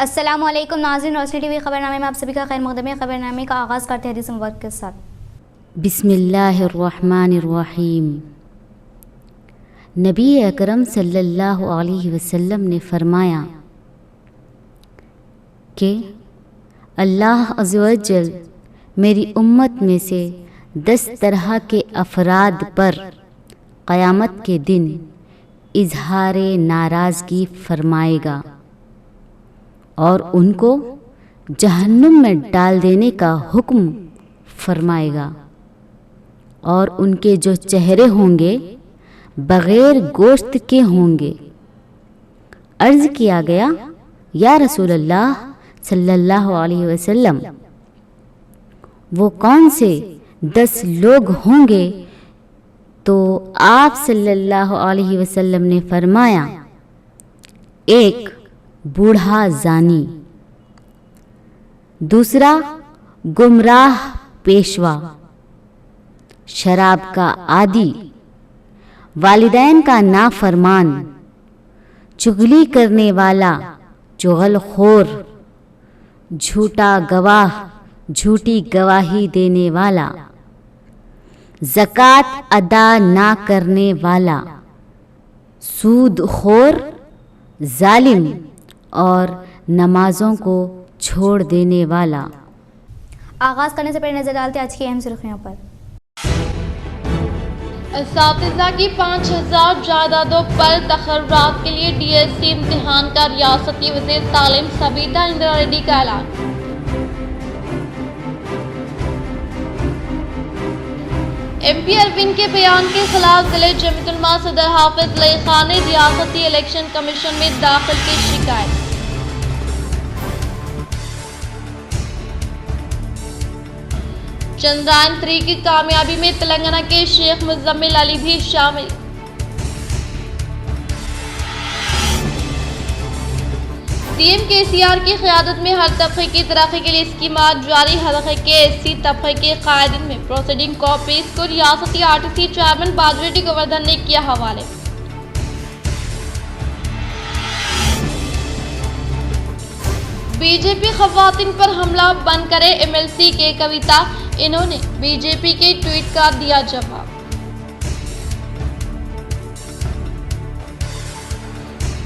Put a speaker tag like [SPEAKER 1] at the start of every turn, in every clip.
[SPEAKER 1] السلام علیکم ناظرین، روشنی ٹی وی خبرنامے میں آپ سبھی کا خیر مقدم ہے۔ خبرنامے کا آغاز کرتے ہیں حدیث مبارک کے ساتھ۔
[SPEAKER 2] بسم اللہ الرحمن الرحیم۔ نبی اکرم صلی اللہ علیہ وسلم نے فرمایا کہ اللہ عز و جل میری امت میں سے 10 طرح کے افراد پر قیامت کے دن اظہار ناراضگی فرمائے گا اور ان کو جہنم میں ڈال دینے کا حکم فرمائے گا، اور ان کے جو چہرے ہوں گے بغیر گوشت کے ہوں گے۔ عرض کیا گیا، یا رسول اللہ صلی اللہ علیہ وسلم، وہ کون سے 10 لوگ ہوں گے؟ تو آپ صلی اللہ علیہ وسلم نے فرمایا، 1 بوڑھا زانی، 2 گمراہ پیشوا، شراب کا عادی، والدین کا نافرمان، چغلی کرنے والا، چغل خور، جھوٹا گواہ، جھوٹی گواہی دینے والا، زکوٰۃ ادا نہ کرنے والا، سود خور، ظالم اور نمازوں کو چھوڑ دینے والا۔
[SPEAKER 1] آغاز کرنے سے پہلے نظر ڈالتے ہیں آج کی اہم سرخیوں پر۔
[SPEAKER 3] اساتذہ کی 5000 جائیدادوں پر تقررات کے لیے ڈی ایس سی امتحان کا ریاستی وزیر تعلیم سبیتا اندرا ریڈی کا اعلان۔ ایم پی اروند کے بیان کے خلاف ضلع جمعیت علماء صدر حافظ علی خان نے ریاستی الیکشن کمیشن میں داخل کی شکایت۔ چندرائن 3 کی کامیابی میں تلنگانہ کے شیخ مزمل علی بھی شامل۔ سی ایم کے سی آر کی قیادت میں ہر طبقے کی ترقی کے لیے اسکیمات جاری۔ حلقے کے ایس سی طبقے کے قائدین میں پروسیڈنگ کاپیز کو ریاستی آر ٹی سی چیئرمین باجویٹی گورنر نے کیا حوالے۔ بی جے پی خواتین پر حملہ بند کرے، ایم ایل سی کے کویتا، انہوں نے بی جے پی کے ٹویٹ کا دیا جواب۔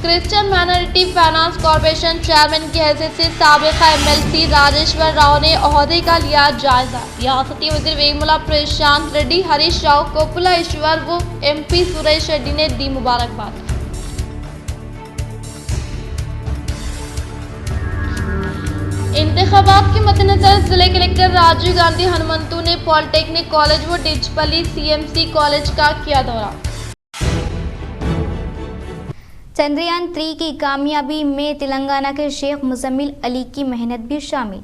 [SPEAKER 3] Christian minority finance corporation chairman کی حیثیت سے سابقہ M L C Rajeshwar Rao نے عہدے کا لیا جائزہ۔ ریاستی وزیر ویملا پرشانت ریڈی، ہریش راؤ، کوپلا ایشور و ایم پی سریش ریڈی نے دی مبارکباد۔ انتخابات کے مدنظر ضلع کلکٹر راجیو گاندھی ہنمنتو نے پالی ٹیکنک کالج و ڈیچپلی سی ایم سی کالج کا کیا دورہ۔
[SPEAKER 1] چندریان 3 کی کامیابی میں تلنگانہ کے شیخ مزمل علی کی محنت بھی شامل۔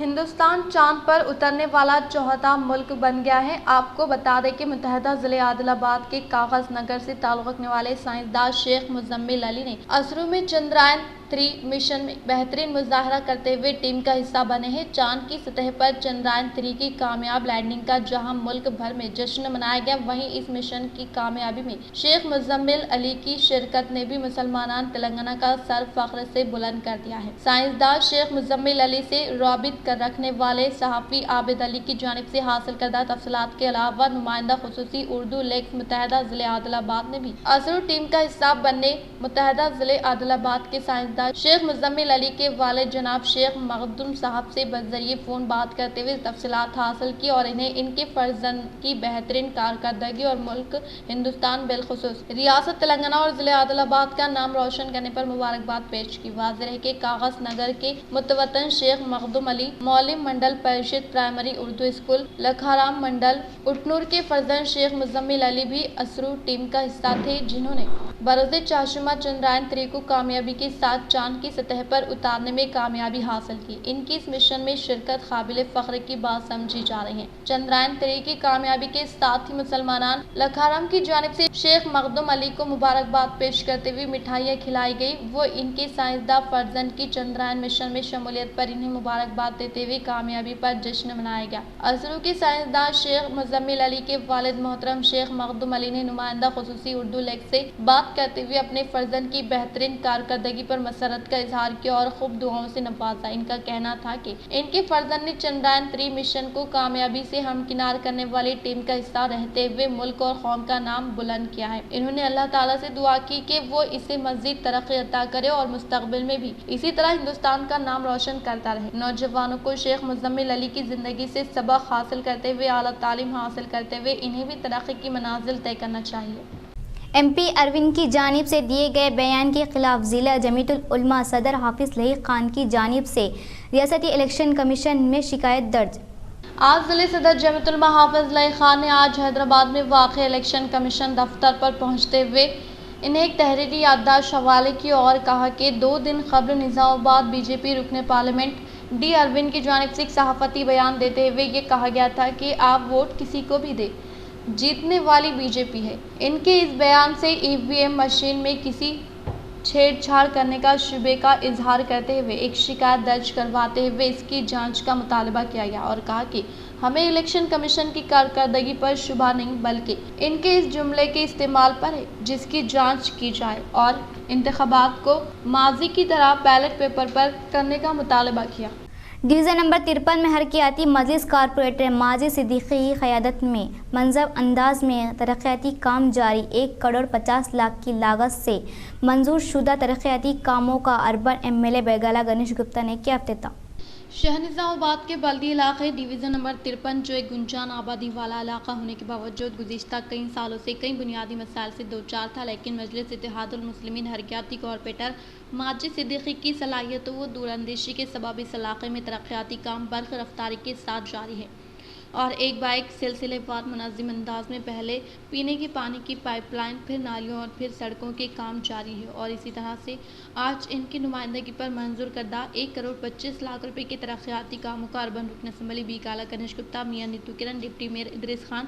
[SPEAKER 3] ہندوستان چاند پر اترنے والا 4تھا ملک بن گیا ہے۔ آپ کو بتا دیں کہ متحدہ ضلع عادل آباد کے کاغذ نگر سے تعلق رکھنے والے سائنسداں شیخ مزمل علی نے اسرو میں چندرائن 3 مشن میں بہترین مظاہرہ کرتے ہوئے ٹیم کا حصہ بنے ہیں۔ چاند کی سطح پر چندرائن 3 کی کامیاب لینڈنگ کا جہاں ملک بھر میں جشن منایا گیا، وہیں اس مشن کی کامیابی میں شیخ مزمل علی کی شرکت نے بھی مسلمان تلنگانہ کا سر فخر سے بلند کر دیا ہے۔ سائنسداں شیخ مزمل علی سے رابط کر رکھنے والے صحافی عابد علی کی جانب سے حاصل کردہ تفصیلات کے علاوہ نمائندہ خصوصی اردو لیگز متحدہ ضلع عادل آباد نے بھی اسرو ٹیم کا حصہ بننے متحدہ ضلع عادل آباد کے سائنسداں شیخ مزمل علی کے والد جناب شیخ مخدوم صاحب سے بذریعہ فون بات کرتے ہوئے تفصیلات حاصل کی اور انہیں ان کے فرزند کی بہترین کارکردگی اور ملک ہندوستان بالخصوص ریاست تلنگانہ اور ضلع عادل آباد کا نام روشن کرنے پر مبارکباد پیش کی۔ واضح ہے کہ کاغذ نگر کے متوطن شیخ مخدوم علی مولم منڈل پریشد پرائمری اردو اسکول لکھارام منڈل اٹنور کے فرزند شیخ مزمل علی بھی اسرو ٹیم کا حصہ تھے، جنہوں نے بروز چاشمہ چندرائن 3 کو کامیابی کے ساتھ چاند کی سطح پر اتارنے میں کامیابی حاصل کی۔ ان کی اس مشن میں شرکت قابل فخر کی بات سمجھی جا رہی ہے۔ چندرائن 3 کی کامیابی کے ساتھ ہی مسلمانان لکھارام کی جانب سے شیخ مخدوم علی کو مبارکباد پیش کرتے ہوئے مٹھائیاں کھلائی گئی۔ وہ ان کے سائنسداں فرزند کی چندرائن مشن میں شمولیت پر انہیں مبارکباد دیتے ہوئے کامیابی پر جشن منایا گیا۔ اسرو کے سائنسداں شیخ مزمل علی کے والد محترم شیخ مخدوم علی نے نمائندہ خصوصی اردو لیگ سے بات کرتے ہوئے اپنے فرزند کی بہترین کارکردگی پر مسرت کا اظہار کیا اور خوب دعاؤں سے نوازا۔ ان کا کہنا تھا کہ ان کے فرزند نے چندریان 3 مشن کو کامیابی سے ہمکنار کرنے والی ٹیم کا حصہ رہتے ہوئے ملک اور قوم کا نام بلند کیا ہے۔ انہوں نے اللہ تعالیٰ سے دعا کی کہ وہ اسے مزید ترقی عطا کرے اور مستقبل میں بھی اسی طرح ہندوستان کا نام روشن کرتا رہے۔ نوجوانوں کو شیخ مزمل علی کی زندگی سے سبق حاصل کرتے ہوئے اعلیٰ تعلیم حاصل کرتے ہوئے انہیں بھی ترقی کی منازل طے کرنا چاہیے۔
[SPEAKER 1] ایم پی اروند کی جانب سے دیے گئے بیان کے خلاف ضلع جمعیت العلماء صدر حافظ لہیق خان کی جانب سے ریاستی الیکشن کمیشن میں شکایت درج۔
[SPEAKER 3] آج ضلع صدر جمعیت العلماء حافظ لہیق خان نے آج حیدرآباد میں واقع الیکشن کمیشن دفتر پر پہنچتے ہوئے انہیں ایک تحریری یادداشت حوالے کی اور کہا کہ 2 دن قبل نظام آباد بی جے پی رکن پارلیمنٹ ڈی اروند کی جانب سے ایک صحافتی بیان دیتے ہوئے یہ کہا گیا تھا کہ آپ ووٹ کسی کو بھی دیں، جیتنے والی بی جے پی ہے۔ ان کے اس بیان سے ای وی ایم مشین میں کسی چھیڑ چھاڑ کرنے کا شبے کا اظہار کرتے ہوئے ایک شکایت درج کرواتے ہوئے اس کی جانچ کا مطالبہ کیا گیا اور کہا کہ ہمیں الیکشن کمیشن کی کارکردگی پر شبہ نہیں بلکہ ان کے اس جملے کے استعمال پر ہے جس کی جانچ کی جائے اور انتخابات کو ماضی کی طرح بیلٹ پیپر پر کرنے کا مطالبہ کیا۔
[SPEAKER 1] ڈویژن نمبر 53 میں حرکیاتی مجلس کارپوریٹر ماجد صدیقی کی قیادت میں منظم انداز میں ترقیاتی کام جاری۔ 1,50,00,000 کی لاگت سے منظور شدہ ترقیاتی کاموں کا urban M L A Bigala Ganesh Gupta نے کیا افتتاح۔
[SPEAKER 3] شہر نظام آباد کے بلدی علاقے ڈویژن نمبر 53 جو ایک گنجان آبادی والا علاقہ ہونے کے باوجود گزشتہ کئی سالوں سے کئی بنیادی مسائل سے دوچار تھا، لیکن مجلس اتحاد المسلمین حرکیاتی کارپوریٹر ماجد صدیقی کی صلاحیتوں و دور اندیشی کے سبب اس علاقے میں ترقیاتی کام برق رفتاری کے ساتھ جاری ہے اور ایک با ایک سلسلہ وار منظم انداز میں پہلے پینے کے پانی کی پائپ لائن، پھر نالیوں اور پھر سڑکوں کے کام جاری ہے اور اسی طرح سے آج ان کی نمائندگی پر منظور کردہ 1,25,00,000 روپے کے ترقیاتی کاموں کا اربن رکن اسمبلی بیگالہ گنیش گپتا، میاں نیتو کرن، ڈپٹی میئر ادریس خان،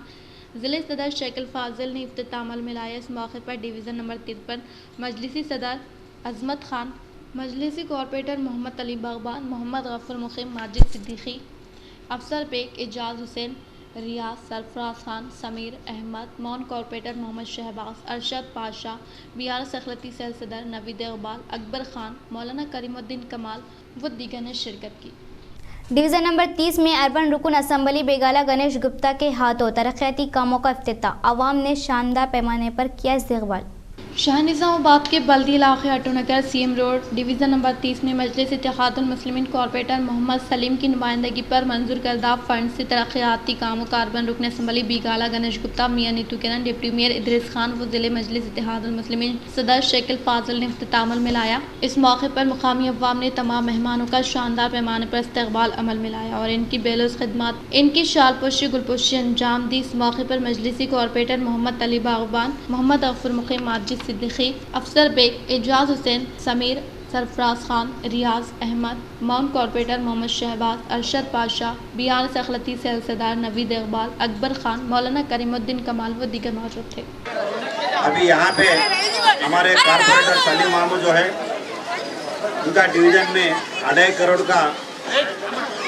[SPEAKER 3] ضلع صدر شیخ الفاضل نے افتتاح عمل میں لایا۔ اس موقع پر ڈویژن نمبر 53 مجلسی صدر عظمت خان، مجلسی کارپوریٹر محمد علی باغبان، محمد غفور مقیم، ماجد صدیقی، افسر بیگ اعجاز حسین، ریاض، سرفراز خان، سمیر احمد، مون corporator Mohammed Shahbaz, Arshad Pasha, B R S اقلیتی سیل صدر نوید اقبال، اکبر خان، مولانا کریم الدین کمال و دیگر نے شرکت کی۔
[SPEAKER 1] ڈویژن نمبر 30 میں اربن رکن اسمبلی بیگالہ گنیش گپتا کے ہاتھوں ترقیاتی کاموں کا افتتاح۔ عوام نے شاندار پیمانے پر کیا استقبال۔
[SPEAKER 3] شہر نظام آباد کے بلدی علاقے auto Nagar C M road division number 30 میں مجلس اتحاد المسلمین کارپوریٹر محمد سلیم کی نمائندگی پر منظور کردہ فنڈ سے ترقیاتی کاموں کا اربن رکن اسمبلی بیگالہ گنیش گپتا، میاں نیتو کرن، ڈپٹی میئر ادریس خان و ضلع مجلس اتحاد المسلمین صدر شیخ الفاضل نے افتتاح عمل میں لایا۔ اس موقع پر مقامی عوام نے تمام مہمانوں کا شاندار پیمانے پر استقبال عمل میں لایا اور ان کی بے لوث خدمات، ان کی شال پوشی گل پوشی انجام دی۔ اس موقع پر مجلسی کارپوریٹر محمد علی باغبان، محمد غفور مقیم، ماجد صدیقی، افسر بیگ اعجاز حسین، سمیر، سرفراز خان، ریاض احمد، مون corporator Mohammed Shahbaz, Arshad Pasha, B R S اقلیتی سیل صدر نوید اقبال، اکبر خان، مولانا کریم الدین کمال و دیگر موجود تھے۔
[SPEAKER 4] ابھی یہاں پہ ہمارے کارپوریٹر سلیم محمود جو ہے ان کا ڈویژن میں 2.5 کروڑ کا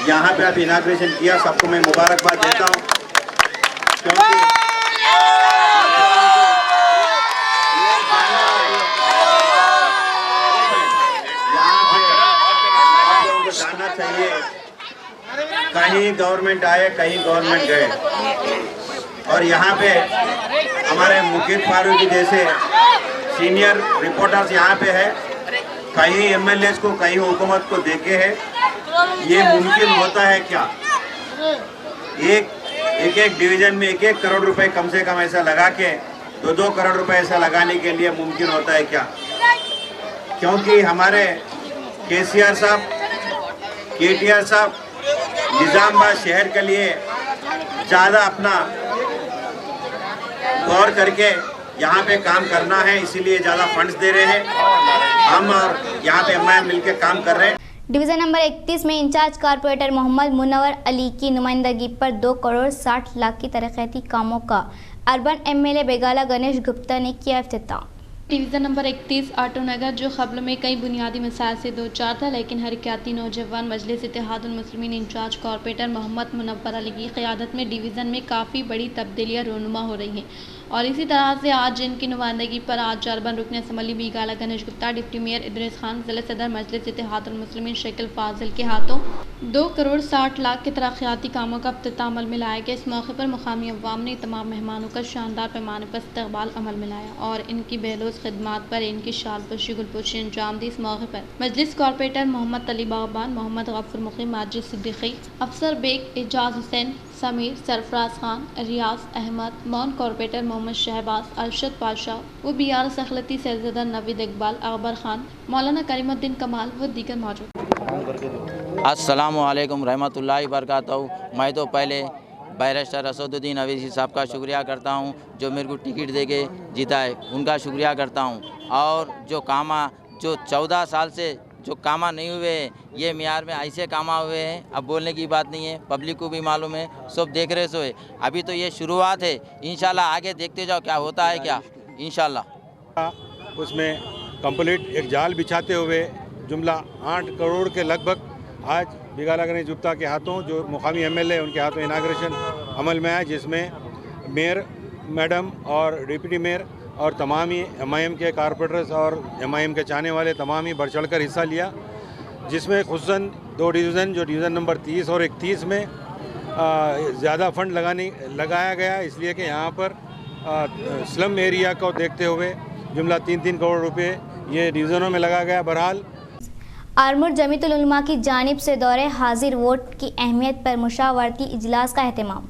[SPEAKER 4] یہاں پہ ابھی اناگریشن کیا۔ سب کو میں مبارکباد دیتا ہوں کیونکہ جاننا چاہیے کہیں گورنمنٹ آئے کہیں گورنمنٹ گئے، اور یہاں پہ ہمارے مقیم فاروقی جیسے سینئر رپورٹرز یہاں پہ ہے، کہیں ایم ایل ایز کو کہیں حکومت کو دیکھے ہے۔ یہ ممکن ہوتا ہے کیا؟ ایک ڈویژن میں 1 کروڑ روپے کم سے کم ایسا لگا کے 2 کروڑ روپے ایسا لگانے کے لیے ممکن ہوتا ہے کیا؟ کیونکہ ہمارے کے سی آر صاحب، کے ٹی آر صاحب نظام آباد شہر کے لیے زیادہ اپنا غور کر کے یہاں پہ کام کرنا ہے، اسی لیے زیادہ فنڈز دے رہے ہیں ہم، اور یہاں پہ ہم مل کے کام کر رہے ہیں۔
[SPEAKER 1] ڈویژن نمبر 31 میں انچارج کارپوریٹر محمد منور علی کی نمائندگی پر 2,60,00,000 کی ترقیاتی کاموں کا urban M L A Bigala Ganesh Gupta نے کیا افتتاح۔
[SPEAKER 3] ڈویژن نمبر 31 آٹو نگر جو قبل میں کئی بنیادی مسائل سے دوچار تھا، لیکن حرکیاتی نوجوان مجلس اتحاد المسلمین انچارج کارپوریٹر محمد منور علی کی قیادت میں ڈویژن میں کافی بڑی تبدیلیاں رونما ہو رہی ہیں और इसी तरह से आज इनकी नुमाइंदगी पर आज अर्बन रुकन assembly Bigala Ganesh Gupta, deputy mayor Idris Khan, जिला सदर मजलिस इत्तेहादुल मुस्लिमीन शकील फाजिल के हाथों 2 करोड़ 60 लाख के तरक्याती कामों का इफ्तिताह अमल में लाया गया। इस मौके पर मुकामी अवाम ने तमाम मेहमानों का शानदार पैमाने पर इस्तकबाल अमल में लाया और इनकी बेलोज खिदमात पर इनकी शालपोशी गुलपोशी अंजाम दी। इस मौके पर मजलिस कॉर्पोरेटर मोहम्मद अली बागबान, मोहम्मद गफूर मुखी, माजिद सिद्दीकी, अफसर बेग, एजाज हुसैन, समीर, सरफराज खान, रियाज अहमद, मौन कॉर्पोरेटर मोहम्मद शहबाज, अरशद पाशा व BRS अखलती सैयदा नवीद इकबाल, अकबर खान, मौलाना करीमुद्दीन कमाल व दीगर मौजूद।
[SPEAKER 5] अस्सलामु अलैकुम रहमतुल्लाहि बरकातहू। मैं तो पहले बैरिस्टर असदुद्दीन अवैसी साहब का शुक्रिया करता हूँ जो मेरे को टिकट दे के जीता है, उनका शुक्रिया करता हूँ। और जो 14 साल से जो कामा नहीं हुए हैं, ये मियार में ऐसे कामा हुए हैं, अब बोलने की बात नहीं है, पब्लिक को भी मालूम है, सब देख रहे सो है। अभी तो ये शुरुआत है, इंशाल्लाह आगे देखते जाओ क्या होता है क्या, इंशाल्लाह।
[SPEAKER 6] उसमें कंप्लीट एक जाल बिछाते हुए जुमला 8 करोड़ के लगभग आज बीगाला गणेश गुप्ता के हाथों, जो मुकामी MLA उनके हाथों इनाग्रेशन अमल में आया, जिसमें मेयर मैडम और डिप्टी मेयर और तमाम ही MIM के कारपोरेटर्स और MIM के चाहने वाले तमाम ही बढ़ चढ़ कर हिस्सा लिया, जिसमें खुसूसन 2 डिवीज़न जो डिवीज़न नंबर 30 और 31 में ज़्यादा फंड लगाया गया, इसलिए कि यहाँ पर स्लम एरिया को देखते हुए जुमला 3-3 करोड़ रुपए ये डिवीज़नों में लगाया गया। बहरहाल
[SPEAKER 1] आरमूर जमीयतुल उलमा की जानिब से दौरे हाजिर वोट की अहमियत पर मुशावरती इजलास का एहतमाम।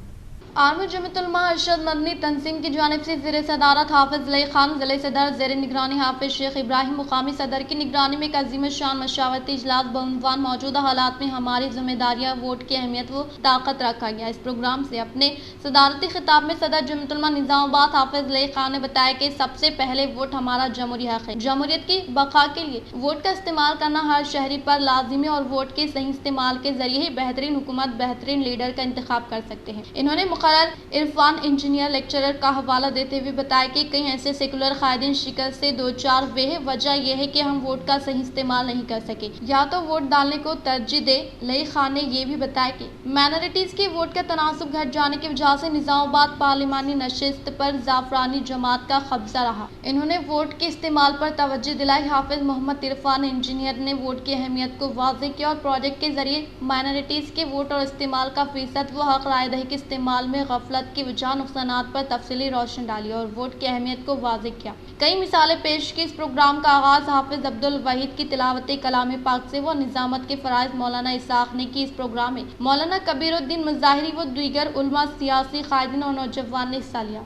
[SPEAKER 3] आरमूर जमीयतुल उलमा अरशद मदनी तंजीम की जानिब से ज़ेर सदारत हाफिज़ लई खान, ज़िले सदर ज़ेर निगरानी हाफिज़ शेख इब्राहिम, मुकामी सदर की निगरानी में एक अज़ीम शान मशावरती इजलास बउनवान मौजूदा हालात में हमारी जिम्मेदारियाँ, वोट की अहमियत व ताकत रखा गया। इस प्रोग्राम से अपने सदारती खिताब में सदर जमीयतुल उलमा निज़ामाबाद हाफिज़ लई खान ने बताया कि सबसे पहले वोट हमारा जमहूरी हक़ है। जमहूरियत की बका के लिए वोट का इस्तेमाल करना हर शहरी पर लाजिम है और वोट के सही इस्तेमाल के जरिए ही बेहतरीन हुकूमत, बेहतरीन लीडर का इंतखाब कर सकते हैं। इन्होंने मुकर्रर इरफान इंजीनियर लेक्चरर का हवाला देते हुए बताया कि कई ऐसे सेकुलर कायदीन शिकस्त से 2-4 हुए हैं। वजह यह है कि हम वोट का सही इस्तेमाल नहीं कर सके या तो वोट डालने को तरजीह दे। लई खान ने यह भी बताया कि माइनॉरिटीज के वोट का तनासुब घट जाने की वजह से निजामाबाद पार्लिमानी नशिस्त पर जाफरानी जमात का कब्जा रहा। इन्होंने वोट के इस्तेमाल पर तवज्जो दिलाई। हाफिज मोहम्मद इरफान इंजीनियर ने वोट की अहमियत को वाज़ेह किया और प्रोजेक्ट के जरिए माइनॉरिटीज के वोट और इस्तेमाल का फीसद व हक राय दही के इस्तेमाल में गफलत की वजह नुकसानात पर तफसीली रोशनी डाली और वोट की अहमियत को वाज़ेह किया। कई मिसालें पेश की। इस प्रोग्राम का आगाज हाफिज अब्दुल वहीद की तिलावत कलाम पाक से व निजामत के फराइज मौलाना इसाक ने की। इस प्रोग्राम में मौलाना कबीरुद्दीन मुजाहिरी व दीगर उलमा, सियासी कायदीन और नौजवान ने हिस्सा लिया।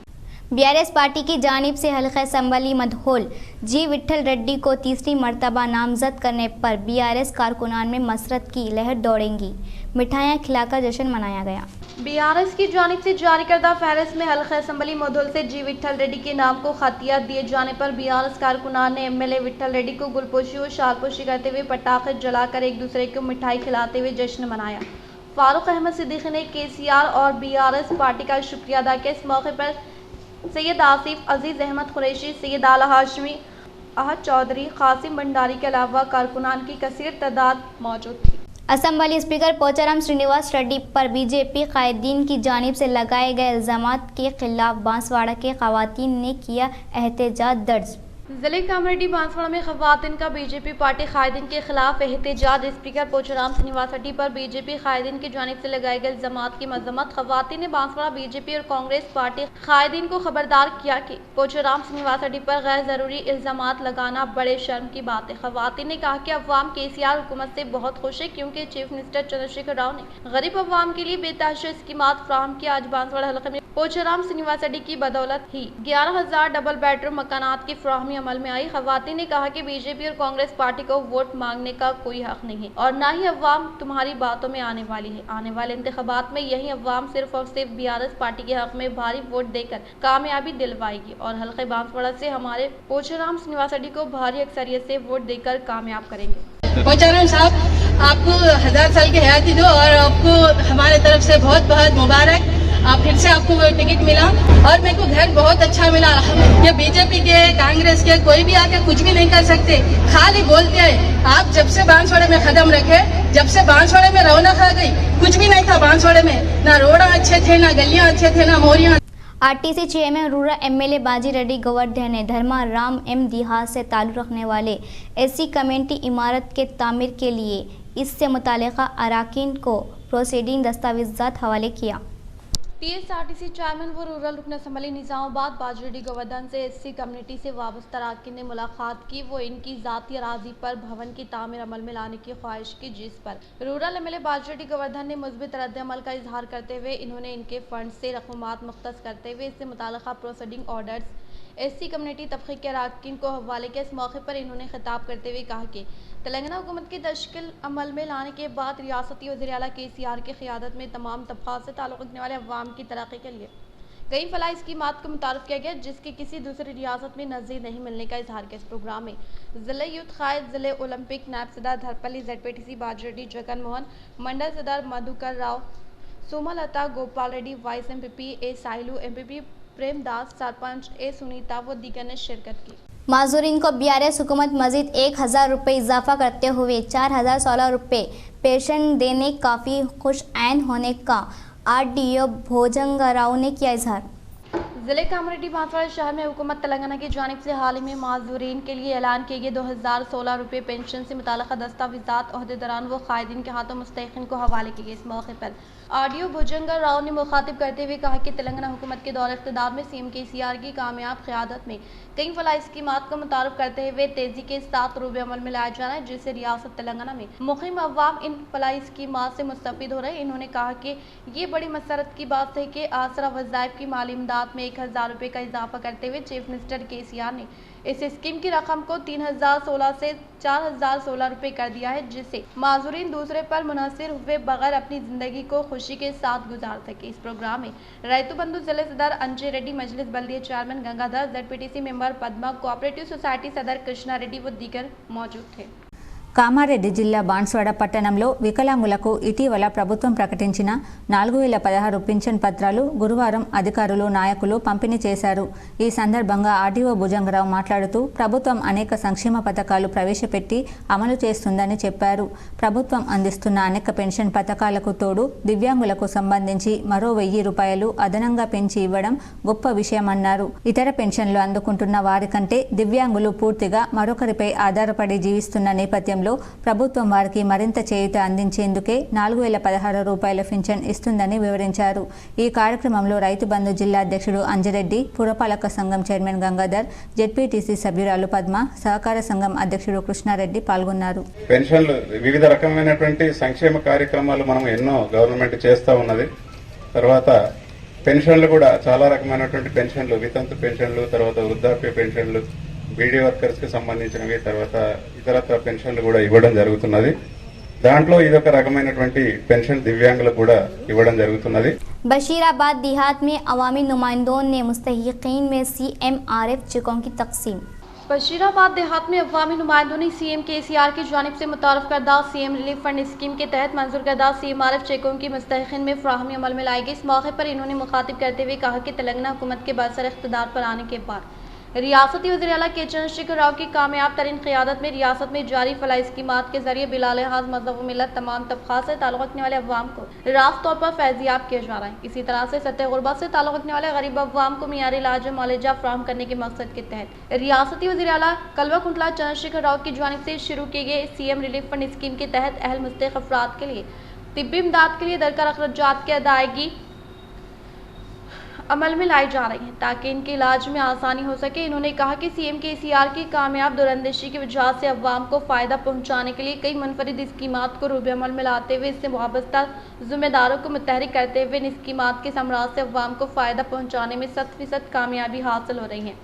[SPEAKER 1] BRS पार्टी की जानिब से हल्का असम्बली मदहोल जी विट्ठल रेड्डी को तीसरी मरतबा नामजद करने पर BRS कारकुनान में मसरत की लहर दौड़ेंगी। मिठाइयाँ खिलाकर जश्न मनाया गया।
[SPEAKER 3] BRS की जानिब से जारी करदा फहरिस्त में हल्का असम्बली मदहोल से जी विट्ठल रेड्डी के नाम को खतियात दिए जाने पर BRS कारकुनान ने MLA विट्ठल रेड्डी को गुलपोशी और शालपोशी करते हुए पटाखे जलाकर एक दूसरे को मिठाई खिलाते हुए जश्न मनाया। फारूक अहमद सिद्दीकी ने KCR और BRS पार्टी का शुक्रिया अदा किया। इस मौके पर सैयद आसिफ, अजीज़ अहमद कुरैशी, सैयद आला हाशमी, अहद चौधरी, कासिम भंडारी के अलावा कारकुनान की कसीर तादाद मौजूद थी।
[SPEAKER 1] असम्बली स्पीकर पोचाराम श्रीनिवास रेड्डी पर BJP कायदीन की जानिब से लगाए गए इल्ज़ामात के खिलाफ बांसवाड़ा के खवातीन ने किया एहतजाज दर्ज।
[SPEAKER 3] जिले कमेटी बांसवाड़ा में खवातीन का BJP पार्टी कायदीन के खिलाफ एहतजाज। स्पीकर पोचाराम श्रीनिवास रेड्डी पर BJP कायदीन की जानिब से लगाए गए इल्ज़ामात की मजम्मत। खवातीन ने बांसवाड़ा BJP और कांग्रेस पार्टी कायदीन को खबरदार किया कि पोचाराम श्रीनिवास रेड्डी पर गैर जरूरी इल्ज़ामात लगाना बड़े शर्म की बात है। खवातीन ने कहा कि अवाम KCR हुकूमत से बहुत खुश है क्योंकि चीफ मिनिस्टर चंद्रशेखर राव ने गरीब अवाम के लिए बेतहाशा स्कीमात फराहम किया। आज बांसवाड़ा हल्के में पोचाराम श्रीनिवास रेड्डी की बदौलत ही 11,000 डबल बेडरूम मकानात की फराहमी अमल में आई। खवातीन ने कहा कि BJP और कांग्रेस पार्टी को वोट मांगने का कोई हक नहीं है और ना ही अवाम तुम्हारी बातों में आने वाली है। आने वाले इंतखाबात में यही अवाम सिर्फ और सिर्फ BRS पार्टी के हक में भारी वोट देकर कामयाबी दिलवाएगी और हल्के बांसवाड़ा से हमारे पोचाराम श्रीनिवास रेड्डी को भारी अक्सरियत से वोट देकर कामयाब करेंगे।
[SPEAKER 7] पोचाराम साहब, आपको 1000 साल की हयाती दो और आपको हमारे तरफ से बहुत बहुत मुबारक। आप फिर से आपको टिकट मिला और मेरे को घर बहुत अच्छा मिला। ये BJP के, कांग्रेस के कोई भी आके कुछ भी नहीं कर सकते, खाली बोलते हैं। आप जब से बांसवाड़े में कदम रखे, जब से बांसवाड़े में रौनक आ गई, कुछ भी नहीं था बांसवाड़े में, ना रोड अच्छे थे, ना गलियां अच्छे थे, ना मोरियां।
[SPEAKER 1] आरटीसी चेयरमैन रूरल एमएलए बाजी रेड्डी गोवर्धन ने धर्मा राम एम देहात से ताल्लुक़ रखने वाले एससी कम्युनिटी इमारत के तामीर के लिए इससे मुताल्लिक़ा अराकीन को प्रोसीडिंग दस्तावेज़ात हवाले किया।
[SPEAKER 3] टीएसआरटीसी चेयरमैन व रूरल रुकन असम्बली निज़ामाबाद बाजी रेड्डी गोवर्धन से एससी कम्युनिटी से वाबस्ता अराकीन ने मुलाकात की। वो इनकी ज़ाती अराजी पर भवन की तामीर अमल में लाने की ख्वाहिश की, जिस पर रूरल एमएलए बाजी रेड्डी गोवर्धन ने मुस्बित रद्द अमल का इजहार करते हुए इन्होंने इनके फंड से रकमात मुख्तस करते हुए इससे मुताल्लिक़ा प्रोसीडिंग ऑर्डर्स एससी कम्युनिटी तबके के अराकीन को हवाले के। इस मौके पर इन्होंने खिताब करते हुए कहा कि तेलंगाना हुकूमत की तश्कील अमल में लाने के बाद रियासती वज़ीर आला KCR की क़ियादत में तमाम तबक़ात से ताल्लुक़ रखने वाले अवाम की तरक्की के लिए कई फलाही स्कीमात को मुतारफ़ किया गया, जिसकी किसी दूसरी रियासत में नज़ीर नहीं मिलने का इजहार किया। इस प्रोग्राम में ज़िले यूथ कायद, ज़िले ओलंपिक नायब सदर धरपल्ली ZPTC बाजी रेड्डी जगन मोहन, मंडल सदर Madhukar Rao, Sumalatha Gopal Reddy, vice MPP A साहिलू, MPP Premadasa, sarpanch A Sunita व दीगर ने शिरकत की।
[SPEAKER 1] माजूरीन को BRS हुकूमत मजीद 1000 रुपये इजाफा करते हुए 4016 रुपये पेंशन देने काफ़ी खुश ऐन होने का RDO भोजंगराव ने किया इजहार।
[SPEAKER 3] ज़िले कामरेड्डी बांसवाड़ा शहर में हुकूमत तेलंगाना की जानिब से हाल ही में माजूरीन के लिए ऐलान किए गए 2016 रुपये पेंशन से मुताल्लिक़ दस्तावेज़ात अहदेदारान व कायदीन के हाथों मुस्तहिक़ीन को हवाले किए गए। इस मौके पर RDO भुजंगर राव ने मुखातिब करते हुए कहा कि तेलंगाना हुकूमत के दौर इक़्तिदार में CM KCR की कामयाब क़यादत में कई फलाही स्कीमात को मुतारफ़ करते हुए तेज़ी के साथ रूबे अमल में लाया जा रहा है, जिससे रियासत तेलंगाना में मुक़ीम अवाम इन फलाही स्कीमात से मुस्तफ़ीद हो रहे हैं। इन्होंने कहा कि ये बड़ी मसरत की बात है कि आसरा वज़ाइफ की माली इमदाद में 1000 रुपये का इजाफा करते हुए चीफ मिनिस्टर KCR ने इस स्कीम की रकम को 3016 से 4016 रुपये कर दिया है, जिससे माजूरीन दूसरे पर मुनहसर हुए बगैर अपनी ज़िंदगी को खुशी के साथ गुजार सके। इस प्रोग्राम में रैतु बंधु जिले सदर अंजय रेड्डी, मजलिस बल्दिया chairman Gangadhar, ZPTC member Padma, cooperative society सदर कृष्णा रेड्डी व दीगर मौजूद थे।
[SPEAKER 8] కామారెడ్డి జిల్లా బాన్స్వాడ పట్టణంలో వికలాంగులకు ఇటీవల ప్రభుత్వం ప్రకటించిన 4016 పింఛన్ పత్రాలు గురువారం అధికారులు, నాయకులు పంపిణీ చేశారు. ఈ సందర్భంగా RDO భుజంగరావు మాట్లాడుతూ ప్రభుత్వం అనేక సంక్షేమ పథకాలు ప్రవేశపెట్టి అమలు చేస్తుందని చెప్పారు. ప్రభుత్వం అందిస్తున్న అనేక పెన్షన్ పథకాలకు తోడు దివ్యాంగులకు సంబంధించి మరో 1000 రూపాయలు అదనంగా పెంచి ఇవ్వడం గొప్ప విషయమన్నారు. ఇతర పెన్షన్లు అందుకుంటున్న వారి కంటే దివ్యాంగులు పూర్తిగా మరొకరిపై ఆధారపడి జీవిస్తున్న నేపథ్యంలో ప్రభుత్వం వారికి మరింత చేయూత అందించేందుకే 4016 రూపాయల పింఛన్ ఇస్తుందని వివరించారు. ఈ కార్యక్రమంలో రైతు బంధు జిల్లా అధ్యక్షుడు అంజిరెడ్డి, పురపాలక సంఘం చైర్మన్ గంగాధర్, ZPTC సభ్యురాలు పద్మ, సహకార సంఘం అధ్యక్షుడు కృష్ణారెడ్డి పాల్గొన్నారు.
[SPEAKER 9] పెన్షన్లు వివిధ రకమైనటువంటి సంక్షేమ కార్యక్రమాలు మనం ఎన్నో గవర్నమెంట్ చేస్తూ ఉన్నది. తర్వాత పెన్షన్లు కూడా చాలా రకమైనటువంటి పెన్షన్లు, వితంతు పెన్షన్లు, తర్వాత వృద్ధాప్య పెన్షన్లు, బీడీ వర్కర్స్ కి సంబంధించినవి, తర్వాత ఇతరత్ర పెన్షన్లు కూడా ఇవ్వడం జరుగుతున్నది. దాంట్లో ఇదొక రకమైనటువంటి పెన్షన్ దివ్యాంగులకు కూడా ఇవ్వడం జరుగుతున్నది.
[SPEAKER 1] बशीराबाद देहात में अवामी नुमाइंदों ने मुस्तहिकीन में CMRF चेकों की तकसीम।
[SPEAKER 3] बशीराबाद देहात में अवामी नुमाइंदों ने CM KCR की जानिब से मुतारफ़ करदा CM रिलीफ फंड स्कीम के तहत मंजूर करदा CMRF चेकों की मुस्तहिकीन में फ्राहमी अमल में लाई गई। इस मौके पर इन्होंने मुखातिब करते हुए कहा कि तेलंगाना हुकूमत के बरसर इख्तिदार पर आने के बाद रियासती वज़ीर आला के चंद्रशेखर राव की कामयाब तरीन क़यादत में रियासत में जारी फलाही स्कीमात के जरिए बिलालिहाज मज़हब व मिलत तमाम तबक़ात से ताल्लुक़ रखने वाले अवाम को रास्त तौर पर फैज़याब किया जा रहा है। इसी तरह से सतह गुरबत से ताल्लुक़ रखने वाले गरीब अवाम को मियारी इलाज व मुआलजा फ़राहम करने के मकसद के तहत रियासती वज़ीर आला कलवा कुंटला चंद्रशेखर राव की जानिब से शुरू किए गए CM रिलीफ फंड स्कीम के तहत अहल मुस्तहिक़ अफराद के लिए तिब्बी इमदाद के लिए दरकार अखराजात की अदायगी अमल में लाई जा रही है ताकि इनके इलाज में आसानी हो सके। इन्होंने कहा कि CM KCR की कामयाब दूरअंदेशी की वजह से अवाम को फ़ायदा पहुंचाने के लिए कई मुनफरिद स्कीमात को रूबे अमल में लाते हुए इससे वाबस्ता ज़िम्मेदारों को मुतहरिक करते हुए इन स्कीमात के समराज से अवाम को फ़ायदा पहुंचाने में 100% कामयाबी हासिल हो रही है,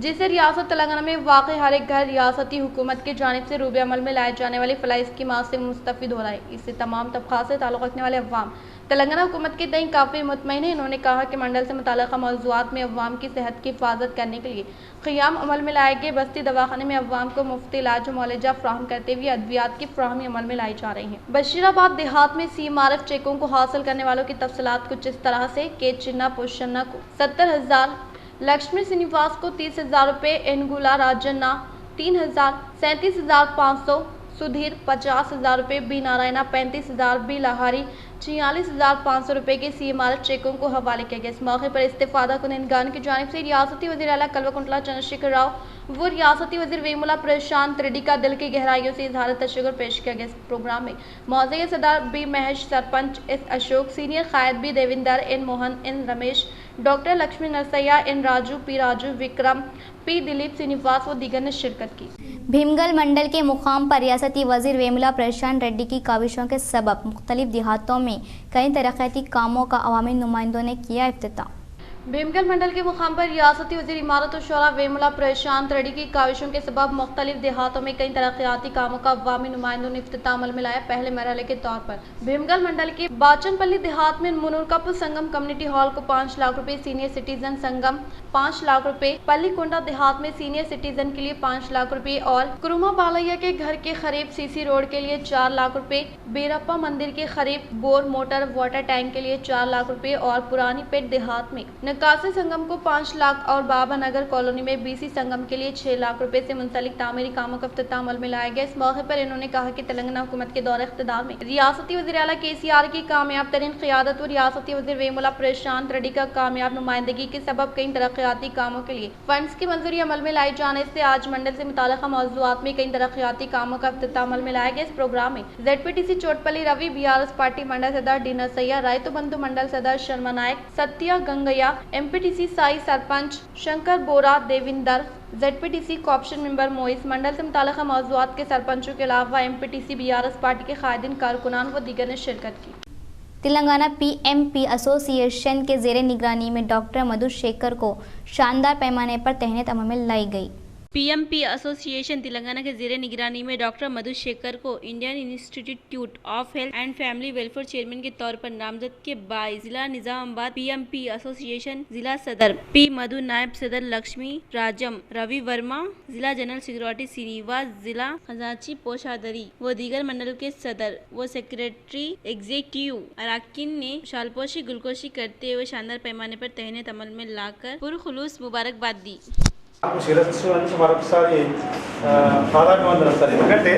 [SPEAKER 3] जिससे रियासत तेलंगाना में वाक़ई हर एक घर रियासती हुकूमत की जानिब से रूबे अमल में लाए जाने वाली फलाही स्कीमात से मुस्तफ़ीद हो रहा है। इससे तमाम तबक़ात से ताल्लुक़ रखने वाले अवाम तेलंगाना हुकूमत के तय काफ़ी मुतमईन है। इन्होंने कहा कि मंडल से मुताल्लिक़ मौज़ूआत में अवाम की सेहत की हिफाजत करने के लिए क़ियाम अमल में लाए गए बस्ती दवाखाने में अवाम को मुफ्त इलाज व मुआलजा फ़राहम करते हुए अद्वियात की फ़राहमी अमल में लाई जा रही है। बशीराबाद देहात में CMRF चेकों को हासिल करने वालों की तफसीलात कुछ इस तरह से के चिन्ना पोषन्ना को 70,000, लक्ष्मी श्रीनिवास को 30,000 रुपये, एनगुला राजन्ना 3,000, 37,500, सुधीर 50,000 रुपये, बी नारायणा 35,000, बी लहारी 46,500 रुपए के CMRF चेकों को हवाले किया गया। इस मौके पर इस्तेफादा कुनिंदगान की जानिब से रियासती वज़ीर आला कल्वाकुंतला चंद्रशेखर राव व रियासती वज़ीर वेमुला प्रशांत रेड्डी का दिल की गहराइयों से इजहार तशक्कुर पेश किया गया। इस प्रोग्राम में मौज़े सदर B Mahesh, sarpanch S Ashok, senior कायद B Devinder, N Mohan, N Ramesh, doctor Lakshmi Narsaiah, N Raju, P Raju, Vikram, P Dilip, Srinivas व दीगर ने शिरकत की।
[SPEAKER 1] भीमगल मंडल के मुकाम पर रियासती वज़ीर वेमुला प्रशांत रेड्डी की काविशों के सबब मुख्तलिफ देहातों में कई तरक्याती कामों का अवामी नुमाइंदों ने किया इफ्तिताह।
[SPEAKER 3] भीमगल मंडल के मुकाम पर रियासती वज़ीर इमारत और शोरा वेमुला प्रशांत रेड्डी की काविशों के सबब मुख्तलिफ देहातों में कई तरक्याती कामों का अवामी नुमाइंदों ने इफ्तिताह अमल में लाया। पहले मरहले के तौर पर भीमगल मंडल के बाचनपल्ली देहात में मुनूरकप संगम कम्युनिटी हॉल को 5 लाख रुपए, सीनियर सिटीजन संगम 5 लाख रुपए, पल्लीकोंडा देहात में सीनियर सिटीजन के लिए 5 लाख रुपए और कुरुमा बालैया के घर के करीब सीसी रोड के लिए 4 लाख रुपए, बेरप्पा मंदिर के करीब बोर मोटर वाटर टैंक के लिए 4 लाख रुपए और पुरानी पेट देहात में नकासी संगम को 5 लाख और बाबा नगर कॉलोनी में BC संगम के लिए 6 लाख रुपए से मुंसलिक तामीरी कामों का इफ्तिताह अमल में लाया गया। इस मौके पर इन्होंने कहा कि तेलंगाना हुकूमत के दौरे इख्तिदार में रियासती वज़ीर आला KCR की कामयाब तरीन क़ियादत और रियासती वज़ीर वेमुला प्रशांत रेड्डी का कामयाब नुमाइंदगी के सबब कई तरक्याती कामों के लिए फंड्स की मंजूरी अमल में लाई जाने से आज मंडल से मुताल्लिक़ मौज़ूआत में कई तरक्याती कामों का इफ्तिताह अमल में लाया गया। इस प्रोग्राम में ZPTC चोटपल्ली रवि, BRS पार्टी मंडल सदर डी नरसैया, रायतु बंधु मंडल सदर शर्मा नायक, सत्या गंगैया, MPTC साई सरपंच शंकर बोरा, देविंदर, ZPTC कॉप्शन मेंबर मोइस, मंडल से मुताल्लिक़ मौज़ूआत के सरपंचों के अलावा MPTC BRS पार्टी के कायदीन, कारकुनान व दीगर ने शिरकत की।
[SPEAKER 1] तेलंगाना PMP एसोसिएशन के ज़ेरे निगरानी में डॉक्टर मधु शेखर को शानदार पैमाने पर तहनीत अमल में लाई गई।
[SPEAKER 10] PMP एसोसिएशन तेलंगाना के ज़ेरे निगरानी में डॉक्टर मधु शेखर को Indian institute of health and family welfare chairman के तौर पर नामजद के बाद जिला निजामाबाद PMP एसोसिएशन जिला सदर P मधु, नायब सदर लक्ष्मी राजम, रवि वर्मा, जिला जनरल सिक्योरिटी श्रीनिवास, जिला खजांची पोशादरी व दीगर मंडल के सदर व सेक्रेटरी एग्जीक्यूटिव अराकीन ने शालपोशी गुलकोशी करते हुए शानदार पैमाने पर तहनीत अमल में लाकर पुरखुलूस मुबारकबाद दी।
[SPEAKER 11] శిరస్సు నుంచి మరొకసారి పాదాభివందనం సార్. ఎందుకంటే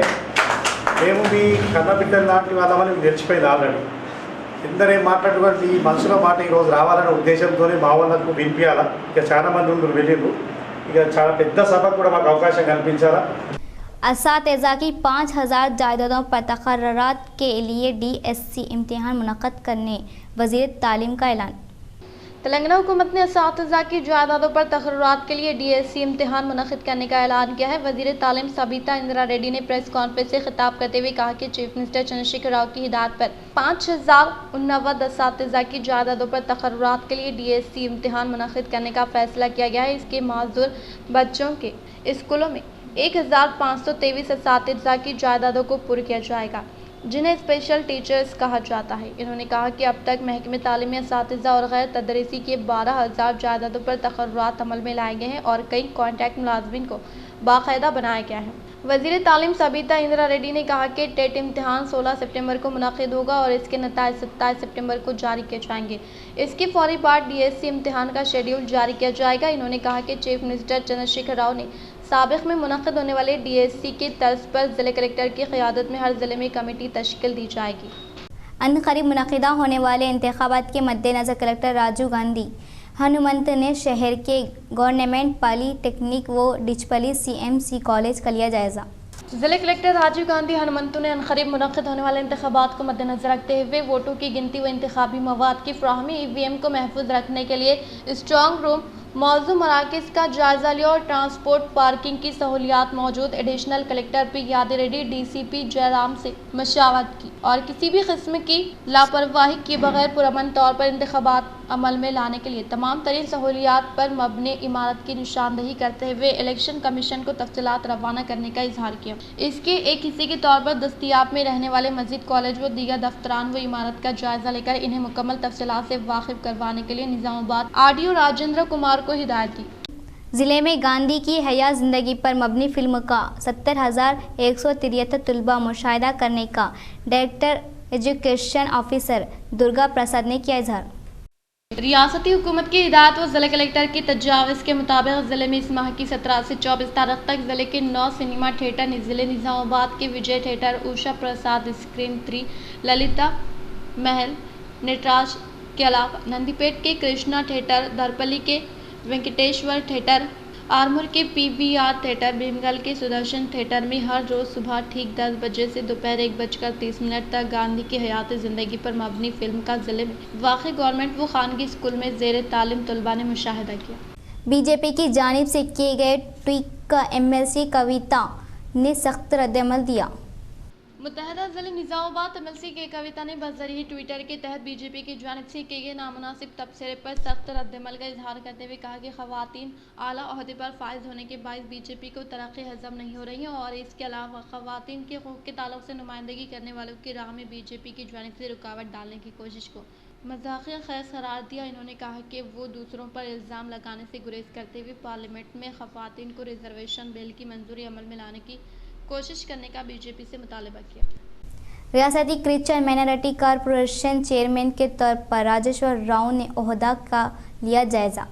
[SPEAKER 11] మేము మీ కన్నబిడ్డల లాంటి వాళ్ళమని నిలిచిపోయింది ఆల్రెడీ. ఇందరే మాట్లాడుకుంటే ఈ మనసులో మాట ఈరోజు రావాలనే ఉద్దేశంతోనే మా వాళ్ళకు వినిపించాలా. ఇక చాలా మంది ఉండి వెళ్ళిండ్రు. ఇక చాలా పెద్ద సభకు కూడా మాకు అవకాశం కల్పించాలా.
[SPEAKER 1] असातिज़ा की 5000 जायदादों पर तक़र्रुरात के लिए DSC इम्तिहान मुनक़्क़द करने वज़ीर तालीम का ऐलान।
[SPEAKER 3] तेलंगाना हुकूमत ने असातिज़ा की जायदादों पर तक़र्रुरात के लिए DSC इम्तिहान मुनक़्क़द करने का ऐलान किया है। वज़ीर तालीम सबिता इंदिरा रेड्डी ने प्रेस कॉन्फ्रेंस से खिताब करते हुए कहा कि चीफ मिनिस्टर चंद्रशेखर राव की हिदायत पर 5099 असातिज़ा की जायदादों पर तक़र्रुरात के लिए DSC इम्तिहान मुनक़्क़द करने का फ़ैसला किया गया है। इसके माज़ूर बच्चों के स्कूलों में 1523 असातिज़ा की जायदादों को पुर किया जाएगा, जिन्हें स्पेशल टीचर्स कहा जाता है। इन्होंने कहा कि अब तक महकमे तालीमी असातिज़ा और गैर तदरीसी के 12000 जायदादों पर तक़र्रुरात अमल में लाए गए हैं और कई कॉन्ट्रैक्ट मुलाज़िमीन को बाकायदा बनाया गया है। वज़ीर तालीम सबिता इंदिरा रेड्डी ने कहा कि टेट इम्तिहान 16 सितंबर को मुनक़्क़िद होगा और इसके नतीजे 27 सितंबर को जारी किए जाएंगे। इसके फौरी बाद DSC इम्तिहान का शेड्यूल जारी किया जाएगा। इन्होंने कहा कि चीफ मिनिस्टर चंद्रशेखर राव ने साबिक़ में मुनक़्क़िद होने वाले DSC के तर्ज पर ज़िले कलेक्टर की क़यादत में हर ज़िले में कमेटी तश्कील दी जाएगी।
[SPEAKER 1] अनक़रीब मुनक़्क़िदा होने वाले इंतख़ाबात के मद्देनज़र कलेक्टर राजीव गांधी हनुमंत ने शहर के गवर्नमेंट पॉलीटेक्निक व डिचपली CMC कॉलेज का लिया जायज़ा।
[SPEAKER 3] ज़िले कलेक्टर राजीव गांधी हनुमंतु ने अनक़रीब मुनक़्क़िद होने वाले इंतख़ाबात को मद्देनज़र रखते हुए वोटों की गिनती व इंतख़ाबी मवाद की फ़राहमी EVM को महफूज रखने के लिए स्ट्रॉन्ग रूम मौजूद मराकज़ का जायज़ा लिया और ट्रांसपोर्ट पार्किंग की सहूलियात मौजूद एडिशनल कलेक्टर P यादी रेड्डी DCP जयराम से मशावरत की और किसी भी किस्म की लापरवाही के बगैर पुरअमन तौर पर इंतख़ाबात अमल में लाने के लिए तमाम तरीन सहूलियात पर मबनी इमारत की निशानदही करते हुए इलेक्शन कमीशन को तफसीलात रवाना करने का इजहार किया। इसके एक हिस्से के तौर पर दस्तियाब में रहने वाले मस्जिद, कॉलेज व दीगर दफ्तरान व इमारत का जायज़ा लेकर इन्हें मुकम्मल तफसीलात से वाकिफ करवाने के लिए निज़ामाबाद RDO राजेंद्र कुमार को हिदायत दी।
[SPEAKER 1] ज़िले में गांधी की हया ज़िंदगी पर मबनी फ़िल्म का 70,173 तलबा मुशाहिदा करने का director education officer Durga Prasad ने किया इजहार।
[SPEAKER 3] रियासती हुकूमत की हिदायत व ज़िला कलेक्टर की तजावीज़ के मुताबिक ज़िले में इस माह की 17 से 24 तारीख तक ज़िले के 9 सिनेमा थिएटर, ज़िले निज़ामाबाद के विजय थिएटर, उषा प्रसाद स्क्रीन 3, ललिता महल नटराज के अलावा नंदीपेट के कृष्णा थिएटर, दरपल्ली के वेंकटेश्वर थिएटर, आरमूर के पीवीआर थिएटर, भीमगल के सुदर्शन थिएटर में हर रोज सुबह ठीक 10 बजे से दोपहर 1:30 तक गांधी की हयाती ज़िंदगी पर मबनी फिल्म का जिले में वाक़ई गवर्नमेंट व खानगी स्कूल में ज़ेर तालीम तलबा ने मुशाहिदा किया।
[SPEAKER 1] बीजेपी की जानिब से किए गए ट्वीट का एमएलसी कविता ने सख्त रद्दअमल दिया।
[SPEAKER 3] मुत्तहदा ज़िले निज़ामाबाद एमएलसी के कविता ने बज़रिए ट्विटर के तहत बीजेपी की जानिब से किए गए नामुनासिब तबसरे पर सख्त रद्दअमल का इजहार करते हुए कहा कि ख़वातीन आला ओहदे पर फाइज होने के बायस बीजेपी को तरक्की हज़म नहीं हो रही है और इसके अलावा ख़वातीन के हक़ूक़ के ताल्लुक से नुमाइंदगी करने वालों की राह में बीजेपी की जानिब से रुकावट डालने की कोशिश को मज़ाक़िया खैज़ करार दिया। इन्होंने कहा कि वो दूसरों पर इल्ज़ाम लगाने से गुरेज करते हुए पार्लियामेंट में ख़वातीन को रिजर्वेशन बिल की मंजूरी अमल में लाने की कोशिश करने का बीजेपी से मुतालबा किया।
[SPEAKER 1] रियासती क्रिश्चियन माइनॉरिटी कॉरपोरेशन चेयरमैन के तौर पर राजेश्वर राव ने ओहदा का लिया जायजा।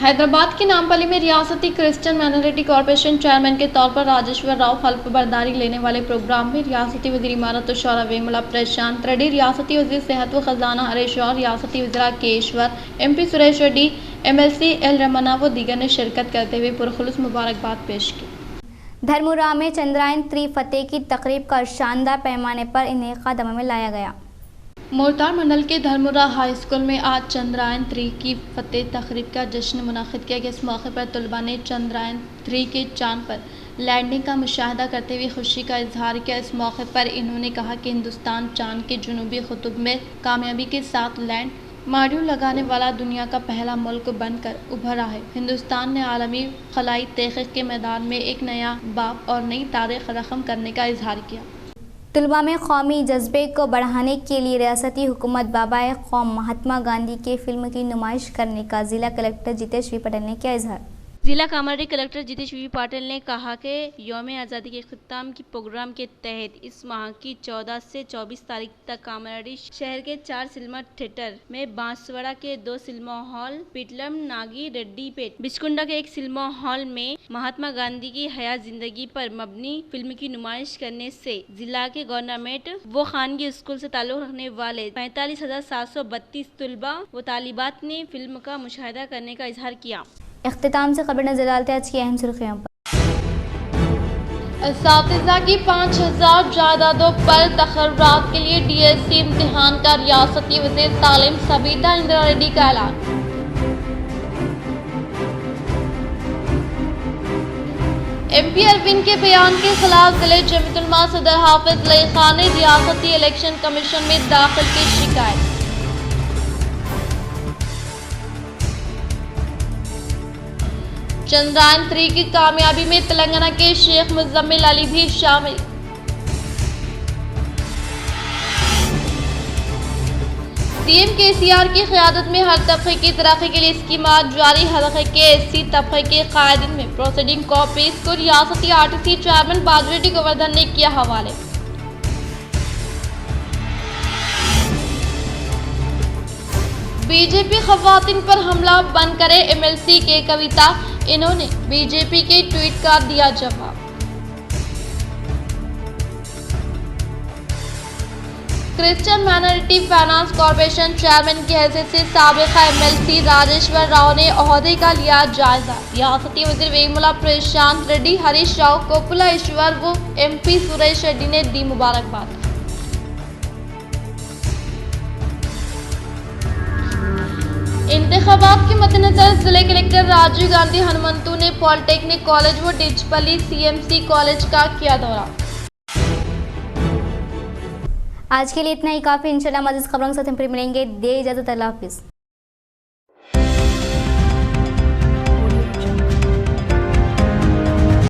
[SPEAKER 3] हैदराबाद की नामपल्ली में रियासती क्रिश्चियन माइनॉरिटी कॉरपोरेशन चेयरमैन के तौर पर राजेश्वर राव हल्फ बर्दारी लेने वाले प्रोग्राम में रियासती वज़ीर इमारत और शौरा वेमुला प्रशांत रेड्डी, रियासती वज़ीर सेहत व खजाना हरीश राव, रियासती वज़ीरा केशवर, MP Suresh Reddy, MLC L Ramana व दीगर ने शिरकत करते हुए पुरखुलूस मुबारकबाद पेश की।
[SPEAKER 1] धर्मुरा में चंद्रायन 3 फतेह की तकरीब का शानदार पैमाने पर इनेकाद अमल में लाया गया।
[SPEAKER 3] मोरतार मंडल के धर्मुरा हाई स्कूल में आज चंद्रायन 3 की फतेह तकरीब का जश्न मुनाकिद किया गया। इस मौके पर तलबा ने चंद्रायन 3 के चांद पर लैंडिंग का मुशाहिदा करते हुए खुशी का इजहार किया। इस मौके पर इन्होंने कहा कि हिंदुस्तान चांद के जुनूबी कुतुब में कामयाबी के साथ लैंड मॉड्यूल लगाने वाला दुनिया का पहला मुल्क बनकर उभरा है। हिंदुस्तान ने आलमी खलाई तहक़ीक़ के मैदान में एक नया बाब और नई तारीख़ रक़म करने का इजहार किया।
[SPEAKER 1] तलबा में कौमी जज्बे को बढ़ाने के लिए रियासती हुकूमत बाबाए कौम महात्मा गांधी के फिल्म की नुमाइश करने का ज़िला कलेक्टर जितेश वी पटेल ने किया इजहार।
[SPEAKER 10] जिला कामारेड्डी कलेक्टर जितेश वी पाटिल ने कहा कि यौम आज़ादी के इख्तिताम की प्रोग्राम के तहत इस माह की 14 से 24 तारीख तक कामारेड्डी शहर के 4 सिनेमा थिएटर में बांसवाड़ा के 2 सिनेमा हॉल, पीटलम, नागी, रेड्डीपेट, बिचकुंडा के 1 सिनेमा हॉल में महात्मा गांधी की हयात जिंदगी पर मबनी फिल्म की नुमाइश करने से जिला के गवर्नमेंट व खानगी स्कूल से ताल्लुक़ रखने वाले 45,732 तलबा व तालिबात ने फिल्म का मुशाहिदा करने का इजहार किया।
[SPEAKER 1] इख्तिताम से खबर नजर डालते हैं आज की अहम सुर्खियों पर।
[SPEAKER 3] असातिज़ा की 5,000 जायदादों पर तखर्रुरात के लिए DSC इम्तिहान का रियासती वज़ीर तालीम सबीता इंदिरा रेड्डी का ऐलान। MP अरविंद के बयान के खिलाफ जिले जमीयतुलमा सदर हाफिज लई खान ने रियासती इलेक्शन कमीशन में दाखिल की शिकायत। चंद्रायन 3 की कामयाबी में तेलंगाना के शेख मुजम्मिल अली भी शामिल। CM KCR की क़यादत में हर तबके की तरक्की के लिए स्कीमात जारी। हल्के के SC तबके के कायदीन में प्रोसीडिंग कॉपीज को रियासती RTC चेयरमैन बाजरेड्डी गोवर्धन ने किया हवाले। बीजेपी ख़वातीन पर हमला बंद करे, MLC के कविता। इन्होंने बीजेपी के ट्वीट का दिया जवाब। Christian minority finance corporation chairman की हैसियत से साबिक़ा MLC राजेश्वर राव ने ओहदे का लिया जायजा। रियासती वज़ीर वेमुला प्रशांत रेड्डी, हरीश राव, कोपुला ईश्वर व MP सुरेश रेड्डी ने दी मुबारकबाद। इंतखाबात के मद्देनजर जिले कलेक्टर राजीव गांधी हनुमंतु ने पॉलिटेक्निक कॉलेज व डिचपल्ली CMC कॉलेज का किया दौरा।
[SPEAKER 1] आज के लिए इतना ही काफ़ी। इंशाल्लाह मज़ीद खबरों के साथ हम फिर मिलेंगे। दे इजाज़त, अल्लाह हाफिज़।